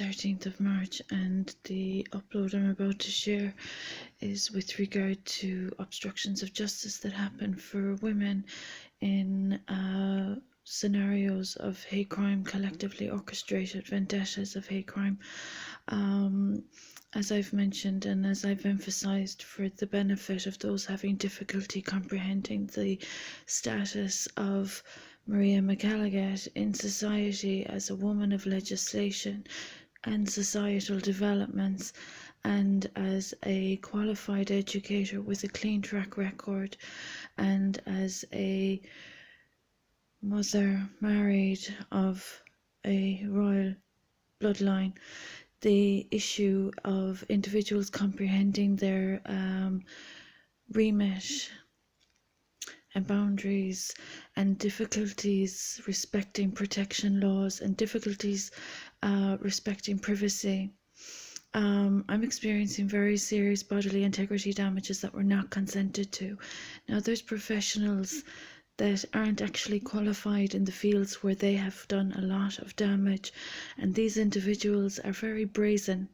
13th of March, and the upload I'm about to share is with regard to obstructions of justice that happen for women in scenarios of hate crime, collectively orchestrated vendettas of hate crime. As I've mentioned and as I've emphasised, for the benefit of those having difficulty comprehending the status of Maria McElligott in society as a woman of legislation and societal developments, and as a qualified educator with a clean track record, and as a mother married of a royal bloodline, the issue of individuals comprehending their remit and boundaries, and difficulties respecting protection laws, and difficulties respecting privacy. I'm experiencing very serious bodily integrity damages that were not consented to. Now, there's professionals that aren't actually qualified in the fields where they have done a lot of damage, and these individuals are very brazen,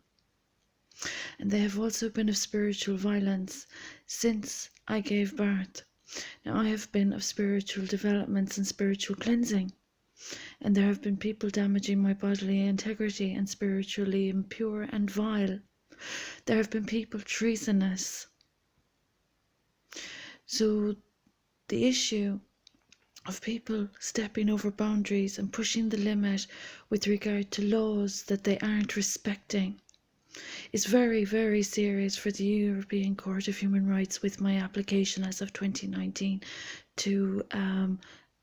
and they have also been of spiritual violence since I gave birth. Now, I have been of spiritual developments and spiritual cleansing, and there have been people damaging my bodily integrity and spiritually impure and vile. There have been people treasonous. So the issue of people stepping over boundaries and pushing the limit with regard to laws that they aren't respecting is very, very serious for the European Court of Human Rights, with my application as of 2019 to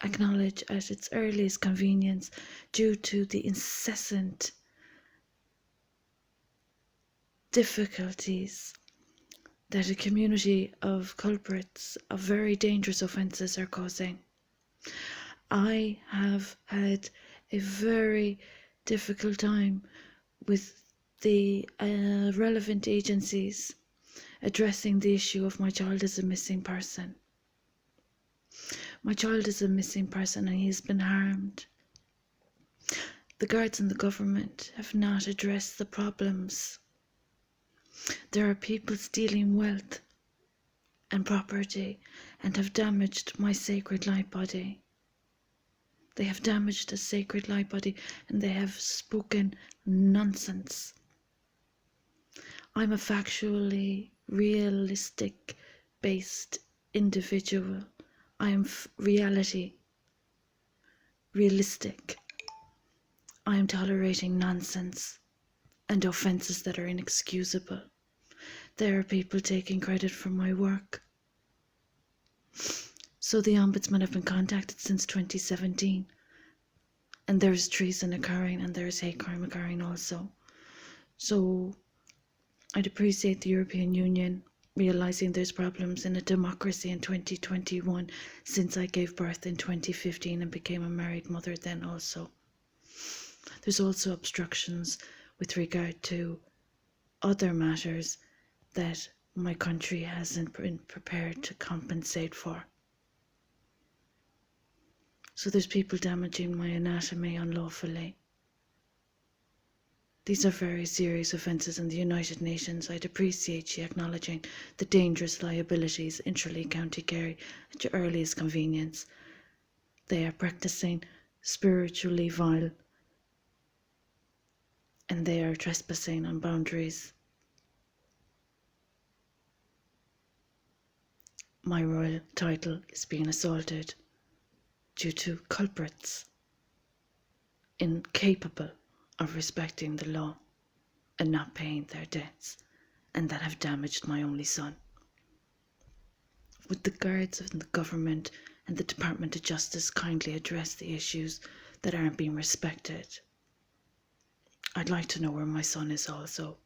acknowledge at its earliest convenience, due to the incessant difficulties that a community of culprits of very dangerous offences are causing. I have had a very difficult time with the relevant agencies addressing the issue of my child as a missing person. My child is a missing person and he has been harmed. The guards and the government have not addressed the problems. There are people stealing wealth and property and have damaged my sacred light body. They have damaged a sacred light body, and they have spoken nonsense. I'm a factually realistic based individual. I am realistic. I am tolerating nonsense and offences that are inexcusable. There are people taking credit for my work. So the Ombudsman have been contacted since 2017, and there is treason occurring, and there is hate crime occurring also. So I'd appreciate the European Union realising there's problems in a democracy in 2021, since I gave birth in 2015 and became a married mother then also. There's also obstructions with regard to other matters that my country hasn't been prepared to compensate for. So there's people damaging my anatomy unlawfully. These are very serious offences in the United Nations. I'd appreciate you acknowledging the dangerous liabilities in Tralee, County Kerry at your earliest convenience. They are practising spiritually vile, and they are trespassing on boundaries. My royal title is being assaulted due to culprits incapable of respecting the law and not paying their debts, and that have damaged my only son. Would the guards and the government and the Department of Justice kindly address the issues that aren't being respected? I'd like to know where my son is also.